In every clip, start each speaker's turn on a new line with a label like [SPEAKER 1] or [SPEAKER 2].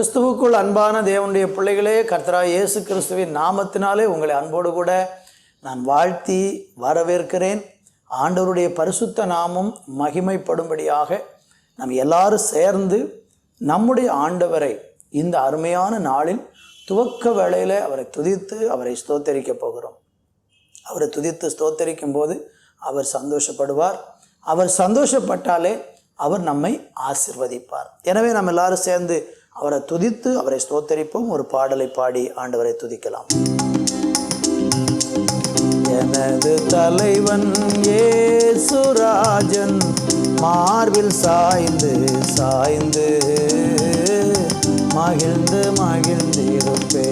[SPEAKER 1] கிறிஸ்துவுக்குள் அன்பான தேவனுடைய பிள்ளைகளே, கர்த்தராகிய இயேசு கிறிஸ்துவின் நாமத்தினாலே உங்களை அன்போடு கூட நான் வாழ்த்தி வரவேற்கிறேன். ஆண்டவருடைய பரிசுத்த நாமம் மகிமைப்படும்படியாக நாம் எல்லாரும் சேர்ந்து நம்முடைய ஆண்டவரை இந்த அருமையான நாளில் துவக்க வேளையில் அவரை துதித்து அவரை ஸ்தோத்தரிக்க போகிறோம். அவரை துதித்து ஸ்தோத்தரிக்கும் போது அவர் சந்தோஷப்படுவார். அவர் சந்தோஷப்பட்டாலே அவர் நம்மை ஆசீர்வதிப்பார். எனவே நம்ம எல்லாரும் சேர்ந்து அவரை துதித்து அவரை ஸ்தோத்தரிப்போம். ஒரு பாடலை பாடி ஆண்டவரை துதிக்கலாம். எனது தலைவன் இயேசுராஜன் மார்பில் சாய்ந்து சாய்ந்து மகிழ்ந்து மகிழ்ந்திருப்பே.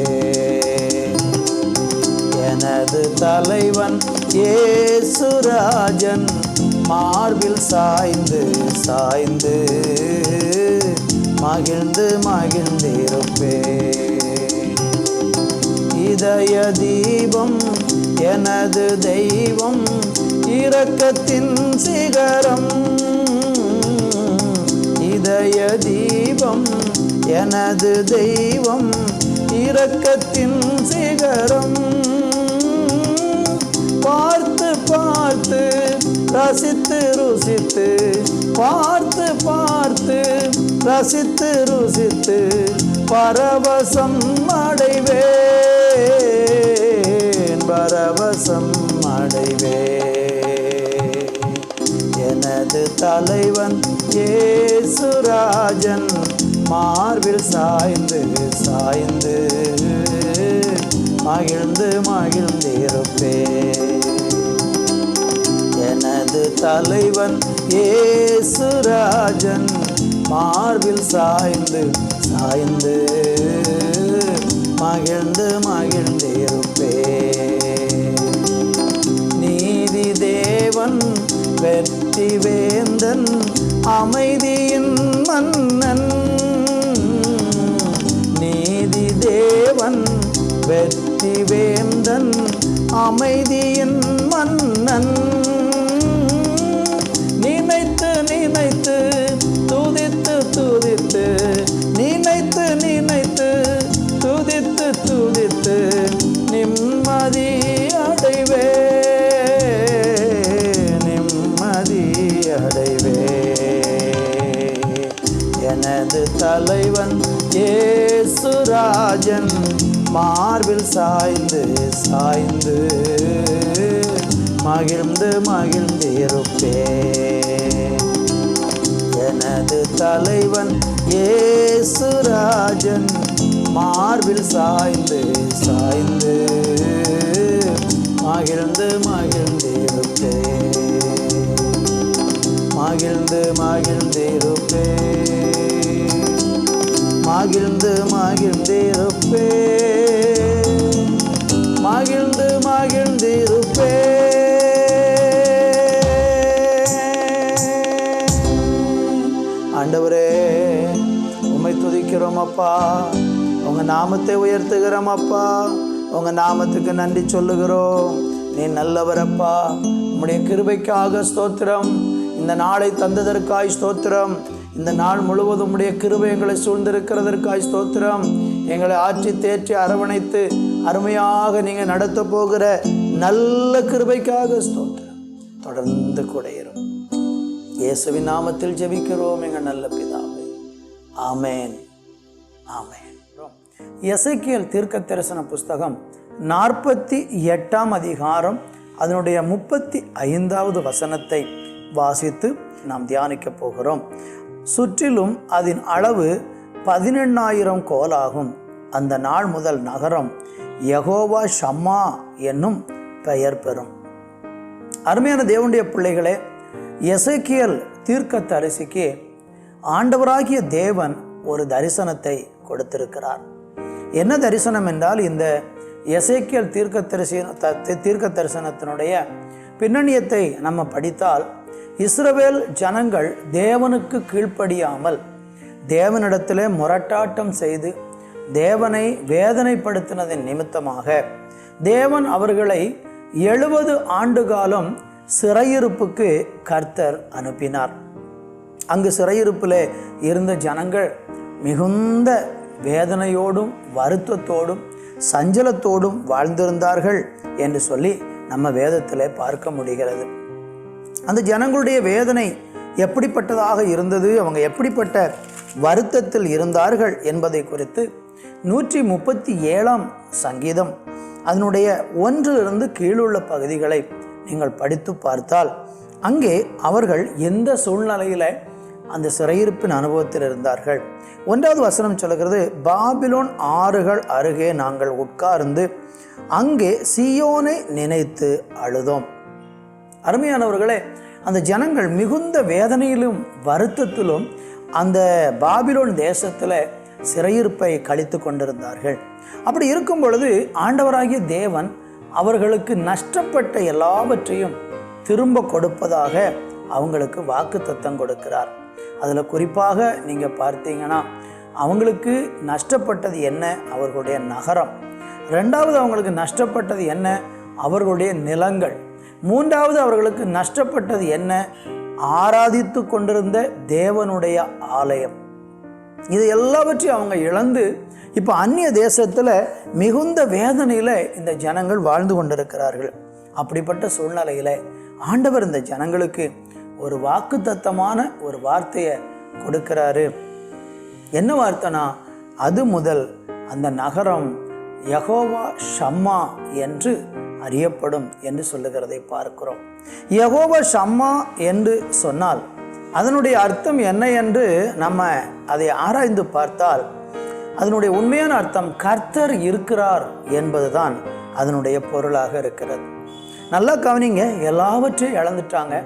[SPEAKER 1] எனது தலைவன் இயேசுராஜன் மார்பில் சாய்ந்து சாய்ந்து மகிழ்ந்து மகிழ்ந்திருப்பே. இதய தீபம் எனது தெய்வம், இரக்கத்தின் சிகரம். இதய தீபம் எனது தெய்வம், இரக்கத்தின் சிகரம். பார்த்து பார்த்து ரசித்து ருசித்து, பார்த்து பார்த்து ரசித்து ருசித்து பரவசம் அடைவேன், பரவசம் அடைவேன். எனது தலைவன் இயேசுராஜன் மார்பில் சாய்ந்து சாய்ந்து மகிழ்ந்து மகிழ்ந்திருப்பேன். எனது தலைவன் இயேசுராஜன் மார்பில் சாய்ந்து சாய்ந்து மகிழ்ந்து மகிழ்ந்திருப்பேன். நீதி தேவன் வெற்றி வேந்தன், அமைதியின் மன்னன். நீதி தேவன் வெற்றி வேந்தன், அமைதியின் மன்னன். நினைத்து நினைத்து துதித்து துதித்து, நினைத்து நினைத்து துதித்து துதித்து நிம்மதி அடைவே, நிம்மதி அடைவே. எனது தலைவன் இயேசுராஜன் மார்பில் சாய்ந்து சாய்ந்து மகிழ்ந்து மகிழ்ந்திருப்பேன். எனது தலைவன் இயேசுராஜன் மார்பில் சாய்ந்து சாய்ந்து மகிழ்ந்து மகிழ்ந்திருப்பேன், மகிழ்ந்து மகிழ்ந்திருப்பேன், மகிழ்ந்து மகிழ்ந்திருப்பேன், மகிழ்ந்து மகிழ்ந்திருப்பேன். ஆண்டவரே, உம்மை துதிக்கிறோம் அப்பா, உங்க நாமத்தை உயர்த்துகிறோம் அப்பா, உங்க நாமத்துக்கு நன்றி சொல்லுகிறோம். நீ நல்லவரப்பா. உம்முடைய கிருபைக்காக ஸ்தோத்திரம். இந்த நாளை தந்ததற்காய் ஸ்தோத்திரம். இந்த நாள் முழுவதும் உடைய கிருபை எங்களை சூழ்ந்திருக்கிறதற்காய் ஸ்தோத்திரம். எங்களை ஆற்றி தேற்றி அரவணைத்து அருமையாக நீங்கள் நடத்த போகிற நல்ல கிருபைக்காக ஸ்தோத்திரம். தொடர்ந்து கூட இரும். இயேசுவின் நாமத்தில் ஜெபிக்கிறோம் எங்கள் நல்ல பிதாவே. ஆமேன், ஆமேன். எசேக்கியேல் தீர்க்க தரிசன புஸ்தகம் 48ஆம் அதிகாரம் அதனுடைய 35வது வசனத்தை வாசித்து நாம் தியானிக்க போகிறோம். சுற்றிலும் அதன் அளவு 18,000 கோலாகும். அந்த நாள் முதல் நகரம் யெகோவா ஷம்மா என்னும் பெயர் பெறும். அருமையான தேவனுடைய பிள்ளைகளே, எசேக்கியேல் தீர்க்க தரிசிக்கு ஆண்டவராகிய தேவன் ஒரு தரிசனத்தை கொடுத்திருக்கிறார். என்ன தரிசனம் என்றால், இந்த எசேக்கியேல் தீர்க்க தரிசனத்தினுடைய பின்னணியத்தை நம்ம படித்தால், இஸ்ரவேல் ஜனங்கள் தேவனுக்கு கீழ்ப்படியாமல் தேவனிடத்திலே முரட்டாட்டம் செய்து தேவனை வேதனைப்படுத்தினதின் நிமித்தமாக தேவன் அவர்களை 70 ஆண்டு காலம் சிறையிருப்புக்கு கர்த்தர் அனுப்பினார். அங்கு சிறையிருப்பில் இருந்த ஜனங்கள் மிகுந்த வேதனையோடும் வருத்தத்தோடும் சஞ்சலத்தோடும் வாழ்ந்திருந்தார்கள் என்று சொல்லி நம்ம வேதத்தில் பார்க்க முடிகிறது. அந்த ஜனங்களுடைய வேதனை எப்படிப்பட்டதாக இருந்தது, அவங்க எப்படிப்பட்ட வருத்தத்தில் இருந்தார்கள் என்பதை குறித்து 137ஆம் சங்கீதம் அதனுடைய 1 கீழுள்ள பகுதிகளை நீங்கள் படித்து பார்த்தால் அங்கே அவர்கள் எந்த சூழ்நிலையில் அந்த சிறையிருப்பின் அனுபவத்தில் இருந்தார்கள். 1வது வசனம் சொல்கிறது, பாபிலோன் ஆறுகள் அருகே நாங்கள் உட்கார்ந்து அங்கே சீயோனை நினைத்து அழுதோம். அருமையானவர்களே, அந்த ஜனங்கள் மிகுந்த வேதனையிலும் வருத்தத்திலும் அந்த பாபிலோன் தேசத்தில் சிறையிருப்பை கழித்து கொண்டிருந்தார்கள். அப்படி இருக்கும் பொழுது ஆண்டவராகிய தேவன் அவர்களுக்கு நஷ்டப்பட்ட எல்லாவற்றையும் திரும்ப கொடுப்பதாக அவங்களுக்கு வாக்குத்தத்தம் கொடுக்கிறார். அதில் குறிப்பாக நீங்கள் பார்த்தீங்கன்னா அவங்களுக்கு நஷ்டப்பட்டது என்ன? அவர்களுடைய நகரம். 2வது அவங்களுக்கு நஷ்டப்பட்டது என்ன? அவர்களுடைய நிலங்கள். 3வது அவர்களுக்கு நஷ்டப்பட்டது என்ன? ஆராதித்து கொண்டிருந்த தேவனுடைய ஆலயம். இது எல்லாவற்றையும் அவங்க இழந்து இப்போ அந்நிய தேசத்தில் மிகுந்த வேதனையில் இந்த ஜனங்கள் வாழ்ந்து கொண்டிருக்கிறார்கள். அப்படிப்பட்ட சூழ்நிலையில் ஆண்டவர் இந்த ஜனங்களுக்கு ஒரு வாக்குத்தத்தமான ஒரு வார்த்தையை கொடுக்கிறாரு. என்ன வார்த்தைனா, அது முதல் அந்த நகரம் யெகோவா ஷம்மா என்று அறியப்படும் என்று சொல்லுகிறதை பார்க்கிறோம். யெகோவா ஷம்மா என்று சொன்னால் அதனுடைய அர்த்தம் என்ன என்று நம்ம அதை ஆராய்ந்து பார்த்தால் அதனுடைய உண்மையான அர்த்தம் கர்த்தர் இருக்கிறார் என்பதுதான் அதனுடைய பொருளாக இருக்கிறது. நல்லா கவனிங்க, எல்லாவற்றையும் இழந்துட்டாங்க.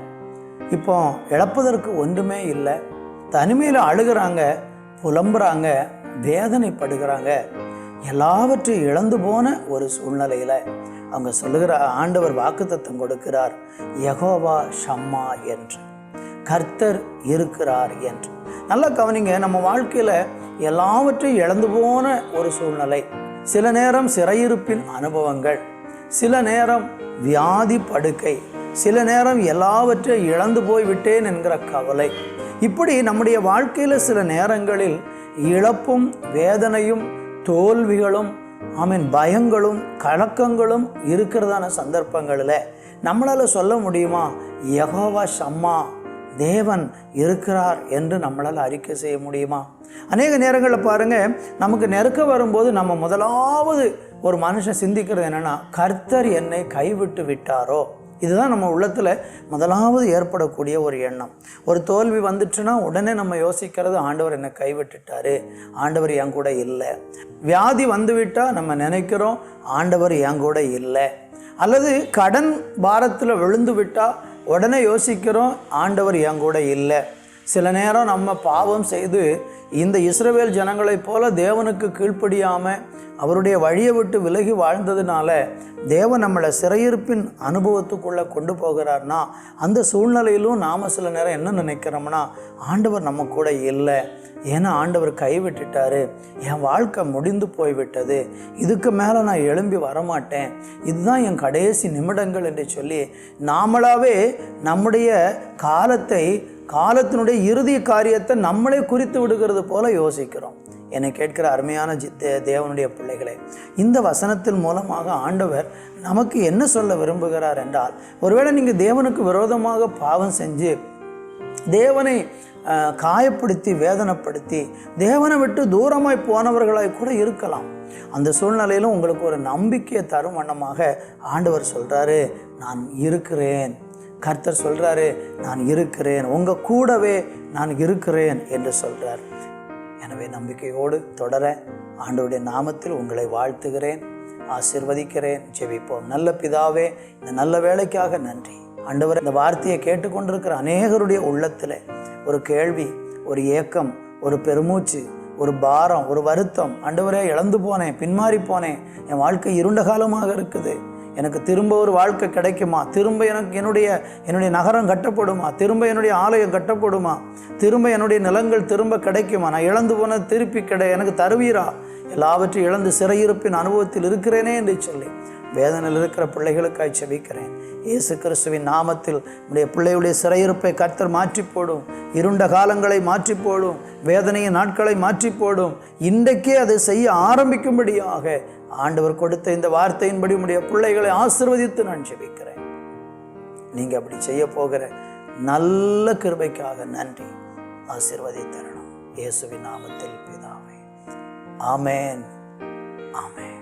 [SPEAKER 1] இப்போ இழப்பதற்கு ஒன்றுமே இல்லை. தனிமையில் அழுகிறாங்க, புலம்புறாங்க, வேதனைப்படுகிறாங்க. எல்லாவற்றையும் இழந்து போன ஒரு சூழ்நிலையில் அவங்க சொல்லுகிற ஆண்டவர் வாக்குத்தத்தம் கொடுக்கிறார், யெகோவா ஷம்மா என்று, கர்த்தர் இருக்கிறார் என்று. நல்லா கவனிங்க, நம்ம வாழ்க்கையில் எல்லாவற்றையும் இழந்து போன ஒரு சூழ்நிலை, சில நேரம் சிறையிருப்பின் அனுபவங்கள், சில நேரம் வியாதி படுக்கை, சில நேரம் எல்லாவற்றையும் இழந்து போய்விட்டேன் என்கிற கவலை. இப்படி நம்முடைய வாழ்க்கையில் சில நேரங்களில் இழப்பும் வேதனையும் தோல்விகளும் பயங்களும் கலக்கங்களும் இருக்கிறதான சந்தர்ப்பங்களில் நம்மளால் சொல்ல முடியுமா, யெகோவா ஷம்மா, தேவன் இருக்கிறார் என்று நம்மளால் அறிக்கை செய்ய முடியுமா? அநேக நேரங்களில் பாருங்கள், நமக்கு நெருக்க வரும்போது நம்ம முதலாவது ஒரு மனுஷன் சிந்திக்கிறது என்னென்னா, கர்த்தர் என்னை கைவிட்டு விட்டாரோ. இதுதான் நம்ம உள்ளத்தில் முதலாவது ஏற்படக்கூடிய ஒரு எண்ணம். ஒரு தோல்வி வந்துச்சுன்னா உடனே நம்ம யோசிக்கிறது, ஆண்டவர் என்னை கைவிட்டுட்டாரு, ஆண்டவர் என் கூட இல்லை. வியாதி வந்துவிட்டால் நம்ம நினைக்கிறோம், ஆண்டவர் என் கூட இல்லை. அல்லது கடன் பாரத்தில் விழுந்து விட்டால் உடனே யோசிக்கிறோம், ஆண்டவர் என் கூட இல்லை. சில நேரம் நம்ம பாவம் செய்து இந்த இஸ்ரவேல் ஜனங்களைப் போல தேவனுக்கு கீழ்ப்படியாமல் அவருடைய வழியை விட்டு விலகி வாழ்ந்ததுனால தேவன் நம்மளை சிறையிருப்பின் அனுபவத்துக்குள்ளே கொண்டு போகிறார்னா, அந்த சூழ்நிலையிலும் நாம் சில நேரம் என்ன நினைக்கிறோம்னா, ஆண்டவர் நம்ம கூட இல்லை, ஏன்னா ஆண்டவர் கைவிட்டுட்டாரு, என் வாழ்க்கை முடிந்து போய்விட்டது, இதுக்கு மேலே நான் எழும்பி வரமாட்டேன், இதுதான் என் கடைசி நிமிடங்கள் என்று சொல்லி நாமளாவே நம்முடைய காலத்தினுடைய இறுதி காரியத்தை நம்மளே குறித்து விடுகிறது போல யோசிக்கிறோம். என்னை கேட்கிற அருமையான தேவனுடைய பிள்ளைகளே, இந்த வசனத்தின் மூலமாக ஆண்டவர் நமக்கு என்ன சொல்ல விரும்புகிறார் என்றால், ஒருவேளை நீங்கள் தேவனுக்கு விரோதமாக பாவம் செஞ்சு தேவனை காயப்படுத்தி வேதனைப்படுத்தி தேவனை விட்டு தூரமாய் போனவர்களாய் கூட இருக்கலாம். அந்த சூழ்நிலையிலும் உங்களுக்கு ஒரு நம்பிக்கையை தரும் வண்ணமாக ஆண்டவர் சொல்கிறாரு, நான் இருக்கிறேன். கர்த்தர் சொல்கிறாரு, நான் இருக்கிறேன், உங்கள் கூடவே நான் இருக்கிறேன் என்று சொல்கிறார். எனவே நம்பிக்கையோடு தொடர ஆண்டவருடைய நாமத்தில் உங்களை வாழ்த்துகிறேன், ஆசீர்வதிக்கிறேன். ஜெபிப்போம். நல்ல பிதாவே, இந்த நல்ல வேலைக்காக நன்றி ஆண்டவர். இந்த வார்த்தையை கேட்டுக்கொண்டிருக்கிற அநேகருடைய உள்ளத்தில் ஒரு கேள்வி, ஒரு ஏக்கம், ஒரு பெருமூச்சு, ஒரு பாரம், ஒரு வருத்தம், ஆண்டவரே இழந்து போனேன், பின்மாறி போனேன், என் வாழ்க்கை இருண்ட காலமாக இருக்குது, எனக்கு திரும்ப ஒரு வாழ்க்கை கிடைக்குமா, திரும்ப எனக்கு என்னுடைய நகரம் கட்டப்படுமா, திரும்ப என்னுடைய ஆலயம் கட்டப்படுமா, திரும்ப என்னுடைய நிலங்கள் திரும்ப கிடைக்குமா, நான் இழந்து போனது திருப்பி எனக்கு தருவீரா, எல்லாவற்றையும் இழந்து சிறையிருப்பின் அனுபவத்தில் இருக்கிறேனே என்று சொல்லி வேதனையில் இருக்கிற பிள்ளைகளுக்காய் செபிக்கிறேன். இயேசு கிறிஸ்துவின் நாமத்தில் உடைய பிள்ளையுடைய சிறையிருப்பை கர்த்தர் மாற்றி போடும். இருண்ட காலங்களை மாற்றி போடும். வேதனையின் நாட்களை மாற்றி போடும். இன்றைக்கே அதை செய்ய ஆரம்பிக்கும்படியாக ஆண்டவர் கொடுத்த இந்த வார்த்தையின்படி உடைய பிள்ளைகளை ஆசீர்வதித்து நான் ஜெபிக்கிறேன். நீங்க அப்படி செய்ய போகிற நல்ல கிருபைக்காக நன்றி. ஆசீர்வதித்தரணும். இயேசுவின் நாமத்தில் பிதாவே. ஆமென். ஆமென்.